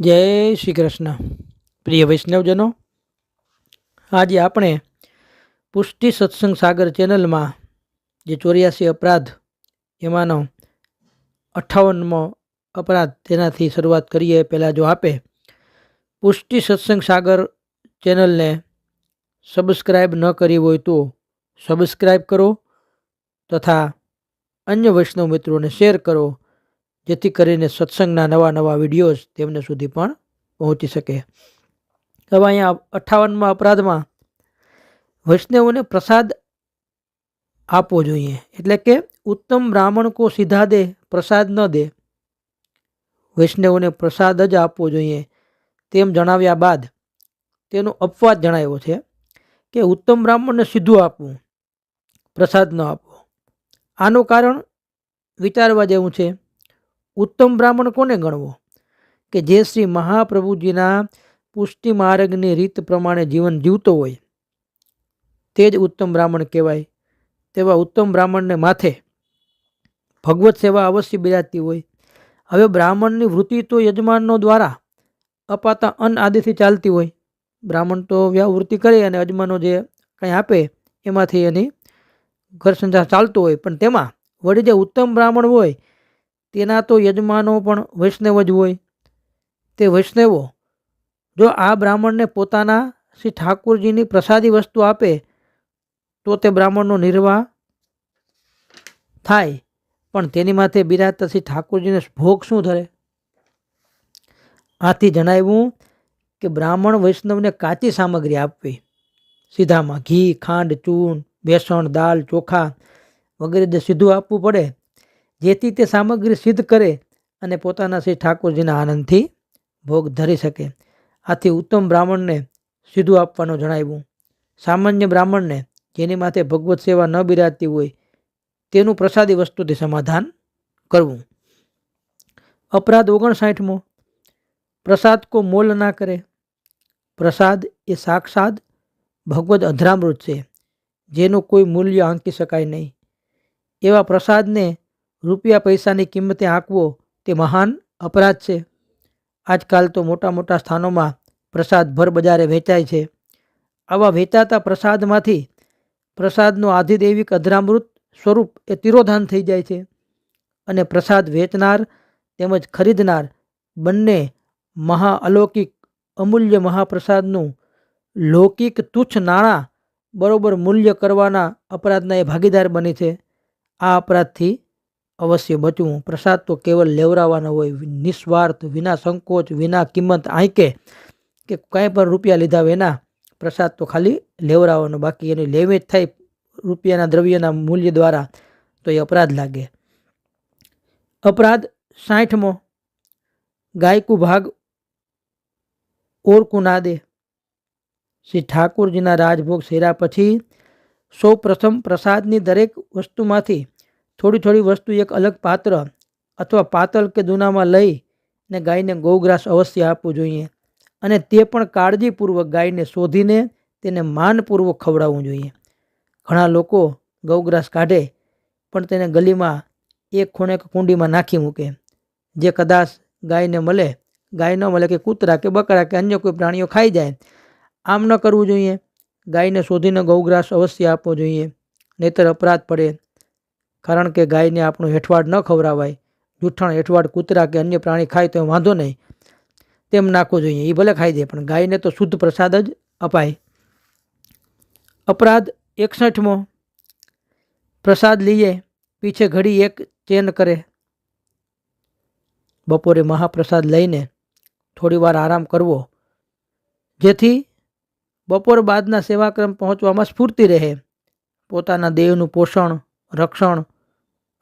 જય શ્રી કૃષ્ણ. પ્રિય વૈષ્ણવજનો, આજે આપણે પુષ્ટિ સત્સંગ સાગર ચેનલમાં જે 84 અપરાધ એમાંનો 58મો અપરાધ તેનાથી શરૂઆત કરીએ. પહેલાં જો આપે પુષ્ટિ સત્સંગ સાગર ચેનલને સબસ્ક્રાઈબ ન કરી હોય તો સબસ્ક્રાઈબ કરો તથા અન્ય વૈષ્ણવ મિત્રોને શેર કરો, જેથી કરીને સત્સંગના નવા નવા વિડીયોઝ તેમને સુધી પણ પહોંચી શકે. હવે અહીંયા 58મા અપરાધમાં વૈષ્ણવોને પ્રસાદ આપવો જોઈએ, એટલે કે ઉત્તમ બ્રાહ્મણ કો સીધા દે પ્રસાદ ન દે. વૈષ્ણવોને પ્રસાદ જ આપવો જોઈએ તેમ જણાવ્યા બાદ તેનો અપવાદ જણાવ્યો છે કે ઉત્તમ બ્રાહ્મણને સીધું આપવું, પ્રસાદ ન આપવો. આનું કારણ વિચારવા જેવું છે. ઉત્તમ બ્રાહ્મણ કોને ગણવો? કે જે શ્રી મહાપ્રભુજીના પુષ્ટિ માર્ગની રીત પ્રમાણે જીવન જીવતો હોય તે જ ઉત્તમ બ્રાહ્મણ કહેવાય. તેવા ઉત્તમ બ્રાહ્મણને માથે ભગવત સેવા અવશ્ય બિરાજતી હોય. હવે બ્રાહ્મણની વૃત્તિ તો યજમાનો દ્વારા અપાતા અન્ન આદિથી ચાલતી હોય. બ્રાહ્મણ તો વૃત્તિ કરે અને યજમાનો જે કંઈ આપે એમાંથી એની ઘર સંસાર ચાલતો હોય, પણ તેમાં વળી જે ઉત્તમ બ્રાહ્મણ હોય તેના તો યજમાનો પણ વૈષ્ણવ જ હોય. તે વૈષ્ણવો જો આ બ્રાહ્મણને પોતાના શ્રી ઠાકોરજીની પ્રસાદી વસ્તુ આપે તો તે બ્રાહ્મણનો નિર્વાહ થાય, પણ તેની માથે બિરાજતા શ્રી ઠાકોરજીને ભોગ શું ધરે? આથી જણાવ્યું કે બ્રાહ્મણ વૈષ્ણવને કાચી સામગ્રી આપવી, સીધામાં ઘી, ખાંડ, ચૂન, બેસણ, દાળ, ચોખા વગેરે જે સીધું આપવું પડે, જેથી તે સામગ્રી સિદ્ધ કરે અને પોતાના શ્રી ઠાકોરજીના આનંદથી ભોગ ધરી શકે. આથી ઉત્તમ બ્રાહ્મણને સીધું આપવાનું જણાવ્યું. સામાન્ય બ્રાહ્મણને જેની માથે ભગવત સેવા ન બિરાજતી હોય તેનું પ્રસાદી વસ્તુથી સમાધાન કરવું. અપરાધ 59મો, પ્રસાદ કો મોલ ના કરે. પ્રસાદ એ સાક્ષાત ભગવદ અધરામૃત છે, જેનું કોઈ મૂલ્ય આંકી શકાય નહીં. એવા પ્રસાદને રૂપિયા પૈસાની કિંમતે આંકવો તે મહાન અપરાધ છે. આજકાલ તો મોટા મોટા સ્થાનોમાં પ્રસાદ ભર બજારે વેચાય છે. આવા વેચાતા પ્રસાદમાંથી પ્રસાદનું આધિદૈવિક અધરામૃત સ્વરૂપ એ તિરોધાન થઈ જાય છે, અને પ્રસાદ વેચનાર તેમજ ખરીદનાર બંને અલૌકિક અમૂલ્ય મહાપ્રસાદનું લૌકિક તુચ્છ નાણાં બરોબર મૂલ્ય કરવાના અપરાધના એ ભાગીદાર બની છે. આ અપરાધથી અવશ્ય બચવું. પ્રસાદ તો કેવલ લેવરાવાનો હોય, નિસ્વાર્થ, વિના સંકોચ, વિના કિંમત આંકે કે કાંઈ પણ રૂપિયા લીધા વિના પ્રસાદ તો ખાલી લેવરાવાનો, બાકી એની લેવેચ થાય રૂપિયાના દ્રવ્યના મૂલ્ય દ્વારા તો એ અપરાધ લાગે. અપરાધ 60મો, ગાયકુ ભાગ ઓરકુ ના દે. શ્રી ઠાકોરજીના રાજભોગ સેરા પછી સૌ પ્રથમ પ્રસાદની દરેક વસ્તુમાંથી થોડી થોડી વસ્તુ એક અલગ પાત્ર અથવા પાતળ કે દૂનામાં લઈને ગાયને ગૌગ્રાસ અવશ્ય આપવું જોઈએ, અને તે પણ કાળજીપૂર્વક ગાયને શોધીને તેને માનપૂર્વક ખવડાવવું જોઈએ. ઘણા લોકો ગૌગ્રાસ કાઢે પણ તેને ગલીમાં એક ખૂણે કુંડીમાં નાખી મૂકે, જે કદાચ ગાયને મળે, ગાય ન મળે કે કૂતરા કે બકરા કે અન્ય કોઈ પ્રાણીઓ ખાઈ જાય. આમ ન કરવું જોઈએ. ગાયને શોધીને ગૌગ્રાસ અવશ્ય આપવો જોઈએ, નહીંતર અપરાધ પડે. કારણ કે ગાયને આપણું હેઠવાડ ન ખવડાવાય. જૂઠાણ હેઠવાડ કૂતરા કે અન્ય પ્રાણી ખાય તો વાંધો નહીં, તેમ નાખવું જોઈએ. એ ભલે ખાઈ જાય પણ ગાયને તો શુદ્ધ પ્રસાદ જ અપાય. અપરાધ 61મો, પ્રસાદ લીએ પીછે ઘડી એક ચેન કરે. બપોરે મહાપ્રસાદ લઈને થોડી વાર આરામ કરવો, જેથી બપોર બાદના સેવાક્રમ પહોંચવામાં સ્ફૂર્તિ રહે. પોતાના દેહનું પોષણ, રક્ષણ,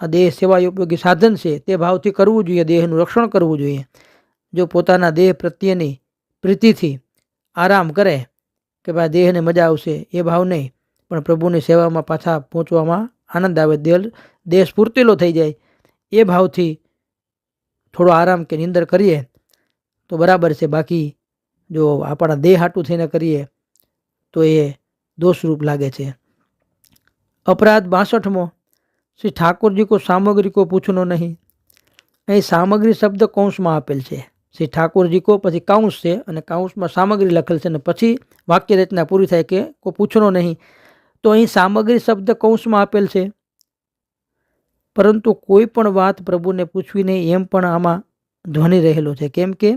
આ દેહ સેવા ઉપયોગી સાધન છે તે ભાવથી કરવું જોઈએ. દેહનું રક્ષણ કરવું જોઈએ. જો પોતાના દેહ પ્રત્યેની પ્રીતિથી આરામ કરે કે ભાઈ દેહને મજા આવશે એ ભાવ નહીં, પણ પ્રભુની સેવામાં પાછા પહોંચવામાં આનંદ આવે, દેહ સ્ફૂર્તિલો થઈ જાય એ ભાવથી થોડો આરામ કે નિંદર કરીએ તો બરાબર છે. બાકી જો આપણા દેહ હાટું થઈને કરીએ તો એ દોષરૂપ લાગે છે. અપરાધ 62મો, શ્રી ઠાકોરજી કો સામગ્રી કો પૂછનો નહીં. અહીં સામગ્રી શબ્દ કૌંસમાં આપેલ છે. શ્રી ઠાકોરજી કો, પછી કાઉન્સ છે અને કાઉન્સમાં સામગ્રી લખેલ છે અને પછી વાક્ય રચના પૂરી થાય કે કોઈ પૂછનો નહીં. તો અહીં સામગ્રી શબ્દ કૌંસમાં આપેલ છે, પરંતુ કોઈ પણ વાત પ્રભુને પૂછવી નહીં એમ પણ આમાં ધ્વનિ રહેલો છે. કેમ કે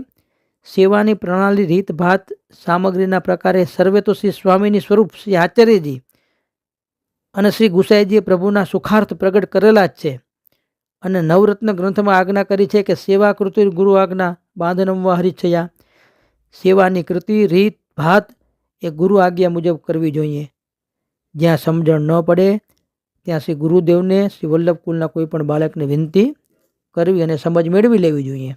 સેવાની પ્રણાલી, રીત ભાત, સામગ્રીના પ્રકારે સર્વે તો શ્રી સ્વામીની સ્વરૂપ શ્રી આચાર્યજી અને શ્રી ગુસાઈજીએ પ્રભુના સુખાર્થ પ્રગટ કરેલા જ છે. અને નવરત્ન ગ્રંથમાં આજ્ઞા કરી છે કે સેવા કૃતિ ગુરુ આજ્ઞા બાંધનમવા હરિચ્છયા. સેવાની કૃતિ, રીત ભાત એ ગુરુ આજ્ઞા મુજબ કરવી જોઈએ. જ્યાં સમજણ ન પડે ત્યાં શ્રી ગુરુદેવને, શ્રી વલ્લભકુલના કોઈ પણ બાળકને વિનંતી કરવી અને સમજ મેળવી લેવી જોઈએ.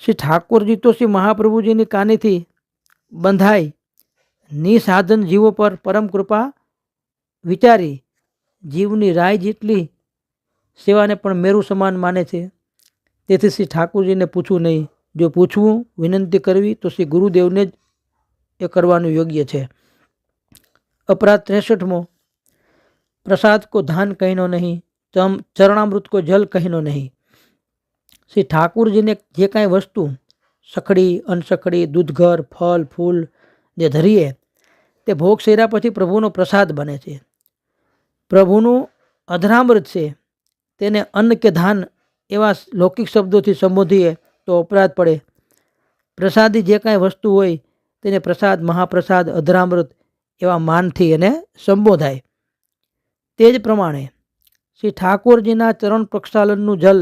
શ્રી ઠાકોરજી તો શ્રી મહાપ્રભુજીની કાનીથી બંધાઈ નિસાધન જીવો પર પરમ કૃપા વિચારી જીવની રાય જેટલી સેવાને પણ મેરુ સમાન માને છે. તેથી શ્રી ઠાકોરજીને પૂછવું નહીં, જો પૂછવું, વિનંતી કરવી તો શ્રી ગુરુદેવને જ એ કરવાનું યોગ્ય છે. અપરાધ 63મો, પ્રસાદ કો ધાન કહીનો નહીં, ચરણામૃત કો જલ કહીનો નહીં. શ્રી ઠાકુરજીને જે કાંઈ વસ્તુ સખડી, અનસખડી, દૂધઘર, ફળ ફૂલ જે ધરીએ તે ભોગ શેર્યા પછી પ્રભુનો પ્રસાદ બને છે. પ્રભુનું અધરામૃત છે, તેને અન્ન કે ધાન એવા લૌકિક શબ્દોથી સંબોધીએ તો અપરાધ પડે. પ્રસાદી જે કાંઈ વસ્તુ હોય તેને પ્રસાદ, મહાપ્રસાદ, અધરામૃત એવા માનથી એને સંબોધાય. તે જ પ્રમાણે શ્રી ઠાકોરજીના ચરણ પ્રક્ષાલનનું જલ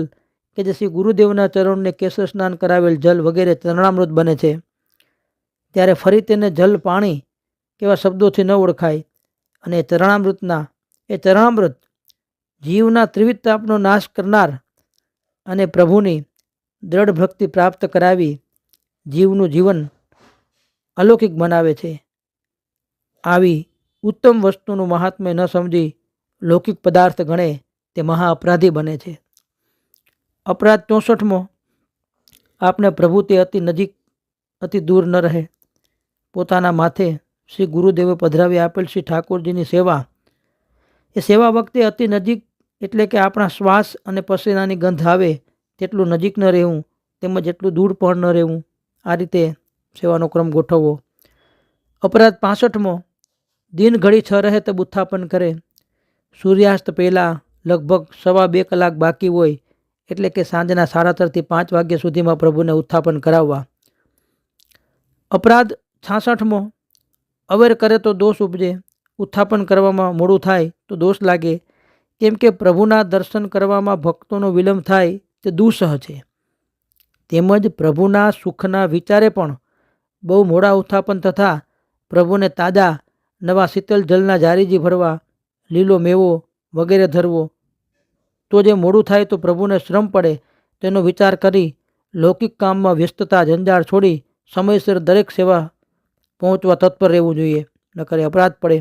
કે જે શ્રી ગુરુદેવના ચરણને કેસર સ્નાન કરાવેલ જલ વગેરે ચરણામૃત બને છે, ત્યારે ફરી તેને જલ, પાણી કેવા શબ્દોથી ન ઓળખાય. અને ચરણામૃત જીવના ત્રિવિધ તાપનો નાશ કરનાર અને પ્રભુની દ્રઢ ભક્તિ પ્રાપ્ત કરાવી જીવનું જીવન અલૌકિક બનાવે છે. આવી ઉત્તમ વસ્તુનું મહાત્મ્ય ન સમજી લૌકિક પદાર્થ ગણે તે મહા અપરાધી બને છે. અપરાધ 64મો, આપને પ્રભુ તે અતિ નજીક અતિ દૂર ન રહે. પોતાના માથે શ્રી ગુરુદેવે પધરાવી આપેલ શ્રી ઠાકોરજીની સેવા, એ સેવા વખતે અતિ નજીક એટલે કે આપણા શ્વાસ અને પસીનાની ગંધ આવે તેટલું નજીક ન રહેવું, તેમજ એટલું દૂર પણ ન રહેવું. આ રીતે સેવાનો ક્રમ ગોઠવવો. અપરાધ 65મો, દિન ઘડી 6 રહે તબ ઉત્થાપન કરે. સૂર્યાસ્ત પહેલાં લગભગ 2.25 કલાક બાકી હોય એટલે કે સાંજના 3:30 થી 5 વાગ્યા સુધીમાં પ્રભુને ઉત્થાપન કરાવવા. અપરાધ 66મો, અવેર કરે તો દોષ ઉપજે. ઉત્થાપન કરવામાં મોડું થાય તો દોષ લાગે. કેમ કે પ્રભુના દર્શન કરવામાં ભક્તોનો વિલંબ થાય તે દુઃસહ છે. તેમજ પ્રભુના સુખના વિચારે પણ બહુ મોડા ઉત્થાપન તથા પ્રભુને તાજા નવા શીતલ જલના જારીજી ભરવા, લીલો મેવો વગેરે ધરવો. તો જે મોડું થાય તો પ્રભુને શ્રમ પડે તેનો વિચાર કરી લૌકિક કામમાં વ્યસ્તતા, જંજાળ છોડી સમયસર દરેક સેવા પહોંચવા તત્પર રહેવું જોઈએ, નકર અપરાધ પડે.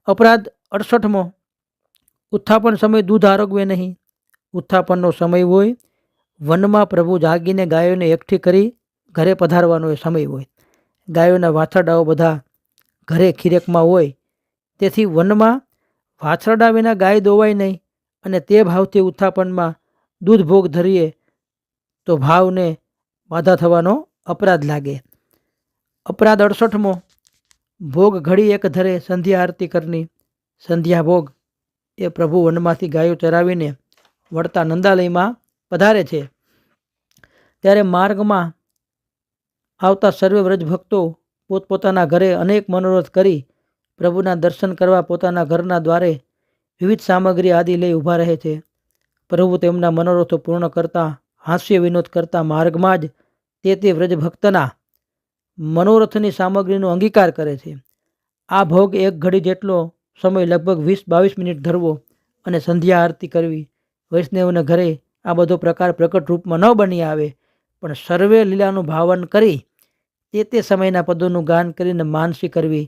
અપરાધ 68મો, ઉત્થાપન સમય દૂધ આરોગવે નહીં. ઉત્થાપનનો સમય હોય, વનમાં પ્રભુ જાગીને ગાયોને એકઠી કરી ઘરે પધારવાનો એ સમય હોય. ગાયોના વાછરડાઓ બધા ઘરે ખીરેકમાં હોય, તેથી વનમાં વાછરડા વિના ગાય દોવાય નહીં. અને તે ભાવથી ઉત્થાપનમાં દૂધ ભોગ ધરીએ તો ભાવને બાધા થવાનો અપરાધ લાગે. અપરાધ 68મો, ભોગ ઘડી એક ધરે સંધ્યા આરતી કરની. સંધ્યા ભોગ એ પ્રભુ વનમાંથી ગાયો ચરાવીને વળતા નંદાલયમાં પધારે છે, ત્યારે માર્ગમાં આવતા સર્વે વ્રજ ભક્તો પોતપોતાના ઘરે અનેક મનોરથ કરી પ્રભુના દર્શન કરવા પોતાના ઘરના દ્વારે વિવિધ સામગ્રી આદિ લઈ ઊભા રહે છે. પ્રભુ તેમના મનોરથો પૂર્ણ કરતા, હાસ્ય વિનોદ કરતા માર્ગમાં જ તે વ્રજ ભક્તના મનોરથની સામગ્રીનો અંગીકાર કરે છે. આ ભોગ એક ઘડી જેટલો સમય લગભગ 20-22 મિનિટ ધરવો અને સંધ્યા આરતી કરવી. વૈષ્ણવને ઘરે આ બધો પ્રકાર પ્રકટ રૂપમાં ન બની આવે, પણ સર્વે લીલાનું ભાવન કરી તે સમયના પદોનું ગાન કરીને માનસી કરવી,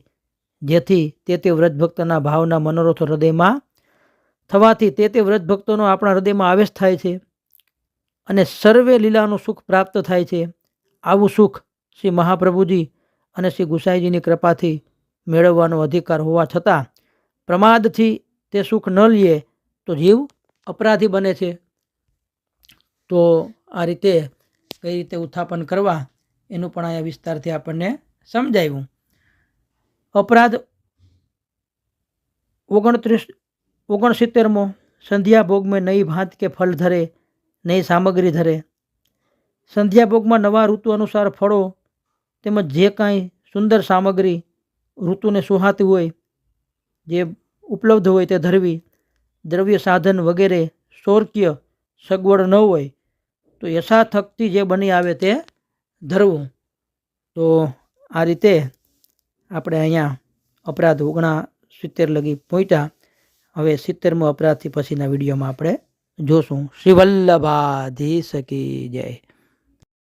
જેથી તે વ્રજભક્તના ભાવના મનોરથો હૃદયમાં થવાથી તે વ્રજભક્તોનો આપણા હૃદયમાં આવેશ થાય છે અને સર્વે લીલાનું સુખ પ્રાપ્ત થાય છે. આવું સુખ શ્રી મહાપ્રભુજી અને શ્રી ગુસાઈજીની કૃપાથી મેળવવાનો અધિકાર હોવા છતાં પ્રમાદથી તે સુખ ન લે તો જીવ અપરાધી બને છે. તો આ રીતે કઈ રીતે ઉત્થાપન કરવા એનું પણ અહીંયા વિસ્તારથી આપણને સમજાવ્યું. અપરાધ 69મો સંધ્યા ભોગ મેં નઈ ભાત કે ફળ ધરે નઈ સામગ્રી ધરે. સંધ્યા ભોગમાં નવા ઋતુ અનુસાર ફળો તેમજ જે કાંઈ સુંદર સામગ્રી ઋતુને સુહાતી હોય જે ઉપલબ્ધ હોય તે ધરવી. દ્રવ્ય સાધન વગેરે શોર્ક્ય સગવડ ન હોય તો યથાશક્તિ જે બની આવે તે ધરવું. તો આ રીતે આપણે અહીંયા અપરાધ 69 લગી પહોંચ્યા. હવે 70મો અપરાધથી પછીના વિડીયોમાં આપણે જોશું. શ્રી વલ્લભાધીશ કી જય.